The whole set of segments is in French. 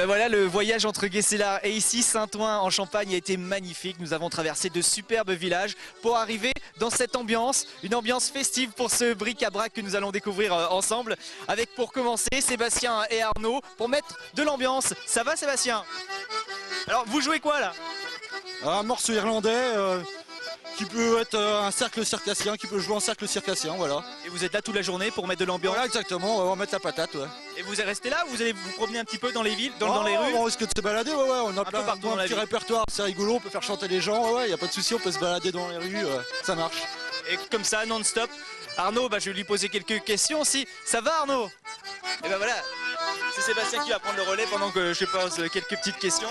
ben voilà, le voyage entre Guescélard et ici, Saint-Ouen en Champagne a été magnifique. Nous avons traversé de superbes villages pour arriver dans cette ambiance, une ambiance festive pour ce bric-à-brac que nous allons découvrir ensemble. Avec pour commencer Sébastien et Arnaud pour mettre de l'ambiance. Ça va Sébastien? Alors vous jouez quoi là? Un morceau irlandais qui peut être un cercle circassien, qui peut jouer en cercle circassien, voilà. Et vous êtes là toute la journée pour mettre de l'ambiance? Voilà, exactement, on va mettre la patate, ouais. Et vous êtes resté là ou vous allez vous promener un petit peu dans les villes, dans les rues? On risque de se balader, ouais, on a plein, partout dans la un petit ville. répertoire, c'est rigolo, on peut faire chanter les gens, ouais, y a pas de souci, on peut se balader dans les rues, ça marche. Et comme ça, non-stop. Arnaud, je vais lui poser quelques questions aussi. Ça va Arnaud? Et ben voilà, c'est Sébastien qui va prendre le relais pendant que je pose quelques petites questions.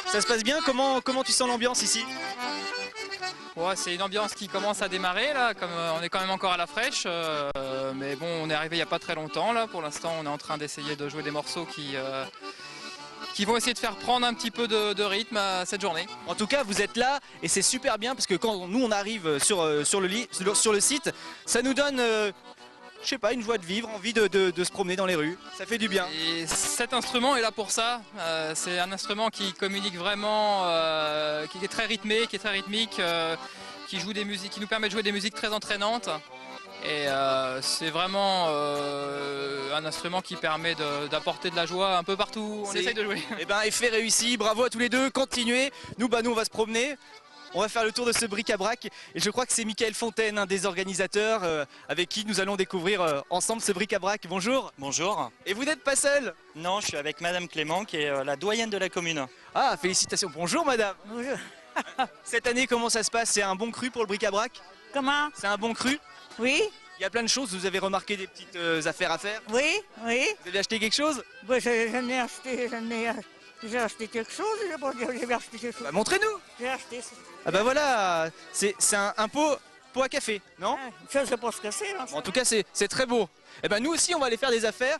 Ça se passe bien? Comment tu sens l'ambiance ici? Ouais, c'est une ambiance qui commence à démarrer là, comme on est quand même encore à la fraîche, mais bon, on est arrivé il n'y a pas très longtemps là. Pour l'instant, on est en train d'essayer de jouer des morceaux qui vont essayer de faire prendre un petit peu de rythme à cette journée. En tout cas, vous êtes là et c'est super bien parce que quand nous on arrive sur le site, ça nous donne, je sais pas, une joie de vivre, envie de se promener dans les rues. Ça fait du bien. Et cet instrument est là pour ça. C'est un instrument qui communique vraiment, qui est très rythmé, qui est très rythmique, qui joue des musiques, qui nous permet de jouer des musiques très entraînantes. Et c'est vraiment un instrument qui permet d'apporter de la joie un peu partout. On essaye de jouer. Et ben effet réussi, bravo à tous les deux, continuez. Nous on va se promener. On va faire le tour de ce bric-à-brac et je crois que c'est Michael Fontaine, un des organisateurs avec qui nous allons découvrir ensemble ce bric-à-brac. Bonjour. Bonjour. Et vous n'êtes pas seul? Non, je suis avec Madame Clément qui est la doyenne de la commune. Ah, félicitations. Bonjour madame. Bonjour. Cette année, comment ça se passe? C'est un bon cru pour le bric-à-brac? Comment? C'est un bon cru? Oui, Il y a plein de choses, vous avez remarqué des petites affaires à faire? oui, oui. Vous avez acheté quelque chose? Bon, j'ai acheté quelque chose, j'ai acheté quelque chose. Montrez-nous. J'ai acheté ça. Ah bah voilà, c'est un pot à café, non? Je ne sais pas ce que c'est. Hein, En tout cas, c'est très beau. Et ben nous aussi, on va aller faire des affaires.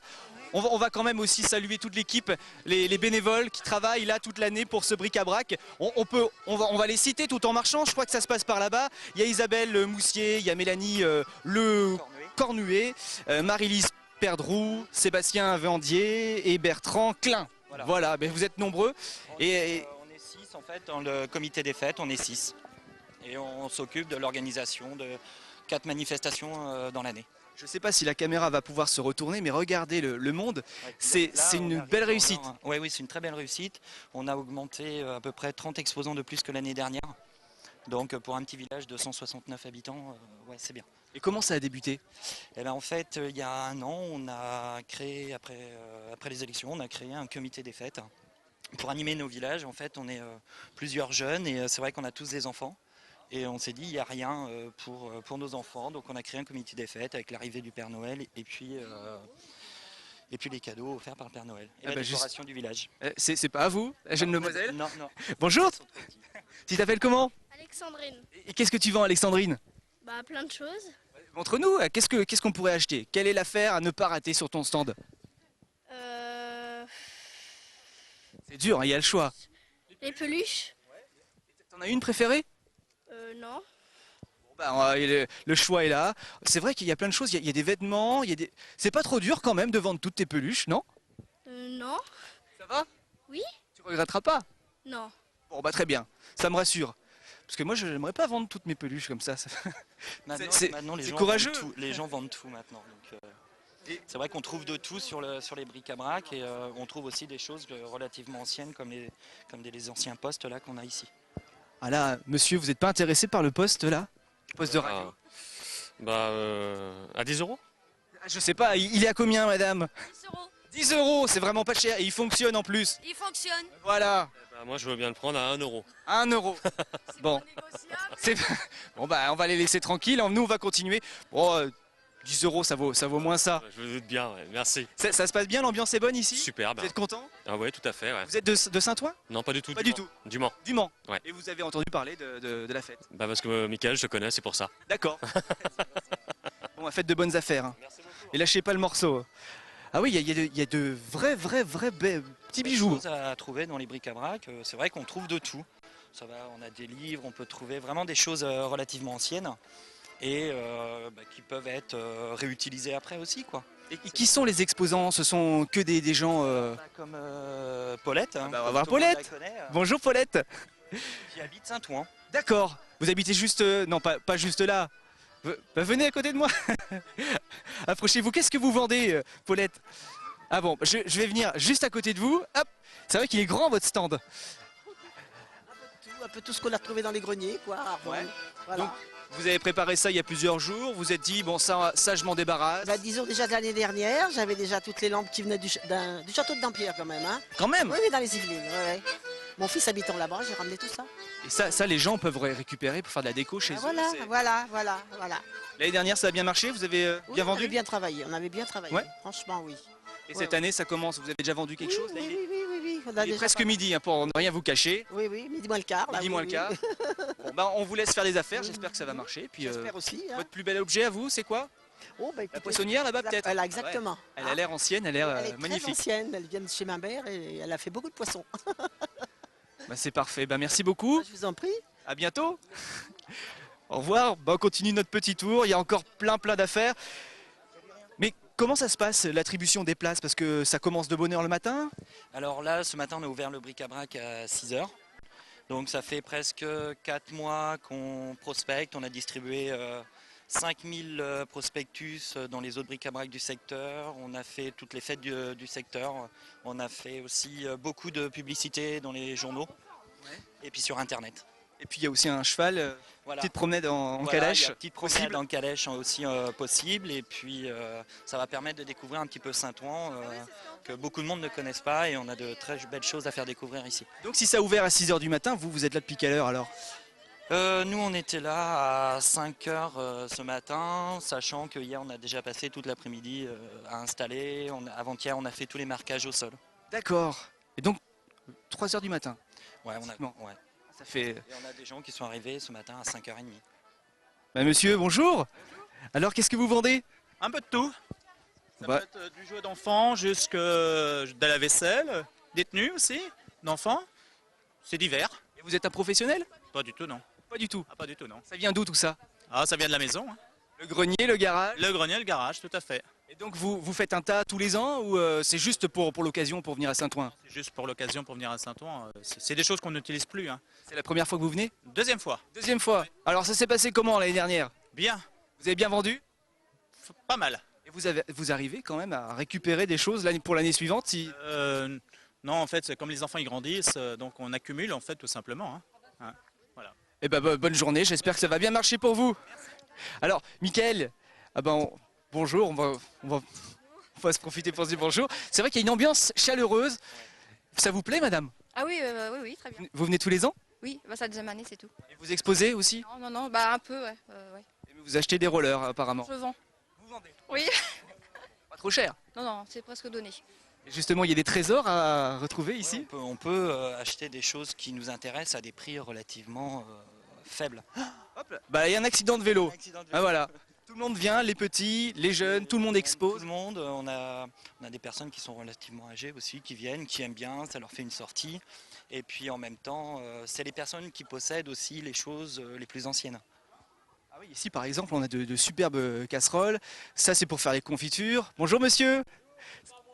On va quand même aussi saluer toute l'équipe, les bénévoles qui travaillent là toute l'année pour ce bric-à-brac. On va les citer tout en marchant. Je crois que ça se passe par là-bas. Il y a Isabelle Moussier, il y a Mélanie Le Cornuet, Marie-Lise Perdroux, Sébastien Vendier et Bertrand Klein. Voilà, mais vous êtes nombreux. On est 6 en fait dans le comité des fêtes, on est 6. Et on s'occupe de l'organisation de 4 manifestations dans l'année. Je ne sais pas si la caméra va pouvoir se retourner, mais regardez le monde, Ouais, c'est une belle réussite. Oui, c'est une très belle réussite. On a augmenté à peu près 30 exposants de plus que l'année dernière. Donc pour un petit village de 169 habitants, ouais, c'est bien. Et comment ça a débuté? Et ben, en fait, il y a un an, on a créé, après les élections, on a créé un comité des fêtes pour animer nos villages. En fait, on est plusieurs jeunes et c'est vrai qu'on a tous des enfants. Et on s'est dit, il n'y a rien pour nos enfants. Donc on a créé un comité des fêtes avec l'arrivée du Père Noël et puis les cadeaux offerts par le Père Noël. Et la décoration du village. C'est pas à vous, la jeune demoiselle? Non, non. Bonjour. Tu t'appelles comment? Alexandrine. Et qu'est-ce que tu vends, Alexandrine? Bah plein de choses. Montre-nous, qu'est-ce qu'on pourrait acheter? Quelle est l'affaire à ne pas rater sur ton stand? C'est dur, hein, il y a le choix. Les peluches. T'en as une préférée? Non. Le choix est là. C'est vrai qu'il y a plein de choses, il y a des vêtements, c'est pas trop dur quand même de vendre toutes tes peluches, non? Non. Ça va? Oui. Tu regretteras pas? Non. Bon bah très bien, ça me rassure. Parce que moi je n'aimerais pas vendre toutes mes peluches comme ça. Maintenant, les gens courageux. vendent tout, les gens vendent tout maintenant. Donc, c'est vrai qu'on trouve de tout sur les bric-à-brac et on trouve aussi des choses relativement anciennes comme les anciens postes là qu'on a ici. Ah là, monsieur, vous n'êtes pas intéressé par le poste là? Le poste de radio? À 10 €? Je sais pas, il est à combien madame? 10 euros. 10 € c'est vraiment pas cher et il fonctionne en plus. Il fonctionne. Voilà, Moi je veux bien le prendre à 1 €. 1 €. Bon, bon on va les laisser tranquilles, nous on va continuer. Bon, 10 € ça vaut moins ça. Je me doute bien, ouais. Merci. Ça se passe bien, l'ambiance est bonne ici? Super. Vous êtes content? Ah ouais, tout à fait. Ouais. Vous êtes de Saint-Ouen? Non, pas du tout. Pas du tout. Du Mans. Du Mans. Ouais. Et vous avez entendu parler de la fête? Parce que Michael, je te connais, c'est pour ça. D'accord. Bon, faites de bonnes affaires. Hein. Et lâchez pas le morceau. Ah oui, il y a de vrais petits bijoux. Choses à trouver dans les bric-à-brac, c'est vrai qu'on trouve de tout. Ça va, on a des livres, on peut trouver vraiment des choses relativement anciennes et qui peuvent être réutilisées après aussi, quoi. Et qui sont les exposants? Ce sont que des gens... Comme Paulette. Hein, bah, on va voir tout le monde Paulette. la connaît, Bonjour Paulette. qui habite Saint-Ouen. D'accord. Vous habitez juste... non, pas juste là. Bah, venez à côté de moi. Approchez-vous. Qu'est-ce que vous vendez, Paulette? Ah bon, je vais venir juste à côté de vous. Hop. C'est vrai qu'il est grand votre stand. Un peu tout ce qu'on a retrouvé dans les greniers, quoi. Ouais. Voilà. Donc, vous avez préparé ça il y a plusieurs jours. Vous vous êtes dit, bon, ça je m'en débarrasse. Bah, disons déjà de l'année dernière, j'avais déjà toutes les lampes qui venaient du château de Dampierre quand même. Hein. Quand même. Oui, oui, dans les Yvelines. Ouais. Mon fils habitant là-bas, j'ai ramené tout ça. Et ça, les gens peuvent récupérer pour faire de la déco chez eux. Voilà, C'est- voilà. L'année dernière, ça a bien marché. Vous avez Oui, bien on vendu. avait bien travaillé, on avait bien travaillé. Ouais. Franchement, oui. Et cette année, ça commence. Vous avez déjà vendu quelque chose là, Oui, il est- oui. On a Il est déjà presque pas- midi, hein, pour ne rien vous cacher. Oui, midi moins le quart. Là, Midi oui, moins le oui. quart. Bon, bah, on vous laisse faire des affaires. Oui. J'espère que ça va marcher. Puis, J'espère aussi. Hein. votre plus bel objet à vous, c'est quoi? Oh, bah, La écoutez, poissonnière là-bas, peut-être? Voilà, exactement. Ouais. Elle a l'air ancienne, elle a l'air Elle est très magnifique. ancienne, elle vient de chez ma mère et elle a fait beaucoup de poissons. Bah, c'est parfait. Bah, merci beaucoup. Je vous en prie. À bientôt. Au revoir. Bah, on continue notre petit tour. Il y a encore plein d'affaires. Mais comment ça se passe, l'attribution des places? Parce que ça commence de bonne heure le matin. Alors là, ce matin, on a ouvert le bric-à-brac à 6h. Donc ça fait presque 4 mois qu'on prospecte. On a distribué 5000 prospectus dans les autres bric-à-brac du secteur. On a fait toutes les fêtes du secteur. On a fait aussi beaucoup de publicité dans les journaux et puis sur Internet. Et puis il y a aussi un cheval, Voilà. petite promenade en Voilà, calèche. il y a une petite promenade possible. en calèche aussi possible. Et puis ça va permettre de découvrir un petit peu Saint-Ouen que beaucoup de monde ne connaissent pas. Et on a de très belles choses à faire découvrir ici. Donc si ça a ouvert à 6h du matin, vous êtes là depuis quelle heure alors? Nous, on était là à 5h ce matin, sachant que hier, on a déjà passé toute l'après-midi à installer. Avant-hier, on a fait tous les marquages au sol. D'accord. Et donc 3h du matin. Ouais, Pratiquement. ouais. Ça fait... Et on a des gens qui sont arrivés ce matin à 5h30. Bah, monsieur, bonjour. Alors qu'est-ce que vous vendez? Un peu de tout. Ça Bah. peut être du jouet d'enfant jusqu'à de la vaisselle, des tenues aussi, d'enfants. C'est divers. Et vous êtes un professionnel? Pas du tout, non. Pas du tout. Ah, pas du tout, non. Ça vient d'où tout ça? Ah, ça vient de la maison. Hein. Le grenier, le garage? Le grenier, le garage, tout à fait. Et donc vous faites un tas tous les ans ou c'est juste pour l'occasion pour venir à Saint-Ouen? C'est juste pour l'occasion pour venir à Saint-Ouen. C'est des choses qu'on n'utilise plus. Hein. C'est la première fois que vous venez? Deuxième fois. Deuxième fois. Alors ça s'est passé comment l'année dernière? Bien. Vous avez bien vendu? Pas mal. Et vous arrivez quand même à récupérer des choses pour l'année suivante si... Non, en fait, c'est comme les enfants ils grandissent, donc on accumule en fait tout simplement. Hein. Eh ben, bonne journée, j'espère que ça va bien marcher pour vous. Alors, Mickaël, bonjour, on va se profiter pour se dire bonjour. C'est vrai qu'il y a une ambiance chaleureuse. Ça vous plaît, madame? Ah oui, oui, très bien. Vous venez tous les ans? Oui, bah, c'est la deuxième année, c'est tout. Et vous exposez aussi? Non, bah un peu, ouais. Et vous achetez des rollers, apparemment. Je vends. Vous vendez? Oui. Pas trop cher. Non, c'est presque donné. Et justement, il y a des trésors à retrouver ici? Ouais, on peut acheter des choses qui nous intéressent à des prix relativement faibles. Hop là. Bah, il y a un accident de vélo. Accident de vélo. Ah voilà. Tout le monde vient, les petits, les jeunes, tout le monde expose. Tout le monde, on a des personnes qui sont relativement âgées aussi, qui viennent, qui aiment bien, ça leur fait une sortie. Et puis en même temps, c'est les personnes qui possèdent aussi les choses les plus anciennes. Ah oui, ici par exemple, on a de superbes casseroles. Ça, c'est pour faire les confitures. Bonjour monsieur.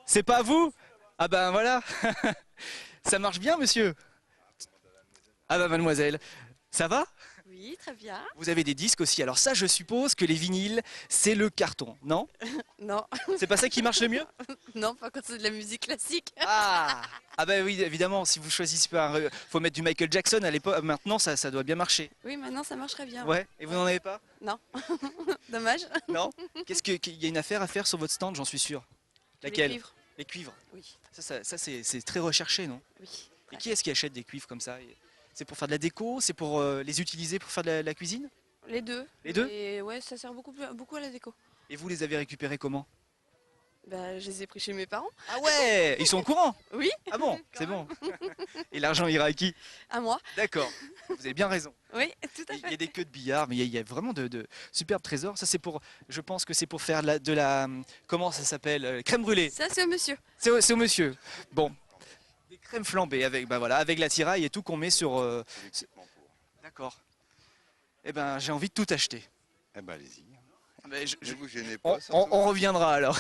C'est pas à vous? Ah ben voilà. Ça marche bien monsieur. Ah ben mademoiselle. Ça va? Oui, très bien. Vous avez des disques aussi. Alors ça, je suppose que les vinyles, c'est le carton, non? Non, C'est pas ça qui marche le mieux? non, pas quand c'est de la musique classique. Ah ben oui, évidemment, si vous choisissez pas, faut mettre du Michael Jackson à l'époque. Maintenant, ça doit bien marcher. Oui, maintenant ça marcherait bien. Ouais. Et vous n'en avez pas? Non, dommage. Non? Il y a une affaire à faire sur votre stand, j'en suis sûr. Les Laquelle? cuivres. Les cuivres. Oui, Ça c'est très recherché, non? oui. Et qui est-ce qui achète des cuivres comme ça? C'est pour faire de la déco? C'est pour les utiliser pour faire de la cuisine? Les deux. Les deux? Et ouais, ça sert beaucoup à la déco. Et vous les avez récupérés comment? Bah, je les ai pris chez mes parents. Ah ouais! Ils sont au courant? Oui. Ah bon? C'est bon. Et l'argent ira à qui? À moi. D'accord. Vous avez bien raison. Oui, tout à Il y fait. a des queues de billard, mais il y a vraiment de superbes trésors. Ça c'est pour, je pense que c'est pour faire de la comment ça s'appelle? Crème brûlée. Ça, c'est au monsieur. C'est au monsieur. Bon. Des crèmes flambées avec, voilà, avec la tiraille et tout qu'on met sur... D'accord. Eh ben, j'ai envie de tout acheter. Eh ben, allez-y. Mais Ne vous gênez on, pas. surtout. on reviendra alors.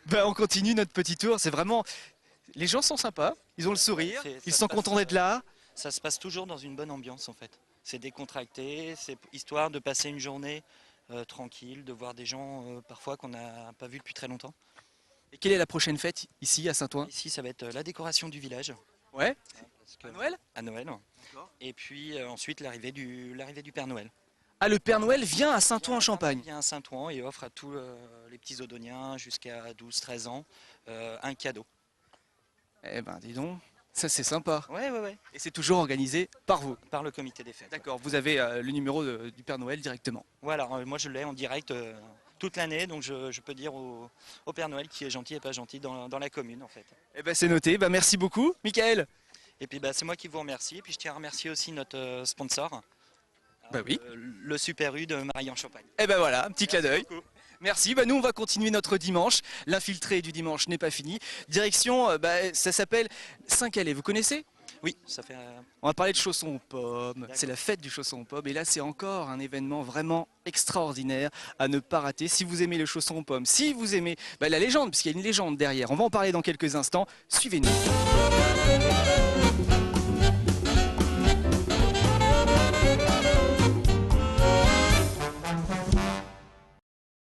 Ben, on continue notre petit tour. C'est vraiment. Les gens sont sympas, ils ont le sourire, ils sont contents d'être là. Ça se passe toujours dans une bonne ambiance en fait. C'est décontracté, c'est histoire de passer une journée tranquille, de voir des gens parfois qu'on n'a pas vus depuis très longtemps. Et quelle est la prochaine fête ici à Saint-Ouen? Ici, ça va être la décoration du village. Ouais. Parce que- À Noël? À Noël. Et puis ensuite l'arrivée du Père Noël. Ah, le Père Noël vient à Saint-Ouen-en-Champagne. Il vient à Saint-Ouen et offre à tous les petits Odoniens jusqu'à 12-13 ans un cadeau. Eh ben, dis donc, ça c'est sympa. Ouais. Et c'est toujours organisé par vous? Par le comité des fêtes. D'accord, vous avez le numéro du Père Noël directement. Voilà, moi je l'ai en direct toute l'année, donc je peux dire au Père Noël qui est gentil et pas gentil dans la commune en fait. Eh ben, c'est noté, ben, merci beaucoup, Michael. Et puis c'est moi qui vous remercie, et puis je tiens à remercier aussi notre sponsor. Bah oui. Le Super U de Marie-en-Champagne. Eh ben voilà, un petit clin d'œil. beaucoup. Merci, bah nous on va continuer notre dimanche. L'infiltré du dimanche n'est pas fini. Direction, ça s'appelle Saint-Calais, vous connaissez? Oui, ça fait... On va parler de chaussons aux pommes, c'est la fête du chausson aux pommes et là c'est encore un événement vraiment extraordinaire à ne pas rater. Si vous aimez le chausson aux pommes, si vous aimez la légende, puisqu'il y a une légende derrière, on va en parler dans quelques instants, suivez-nous.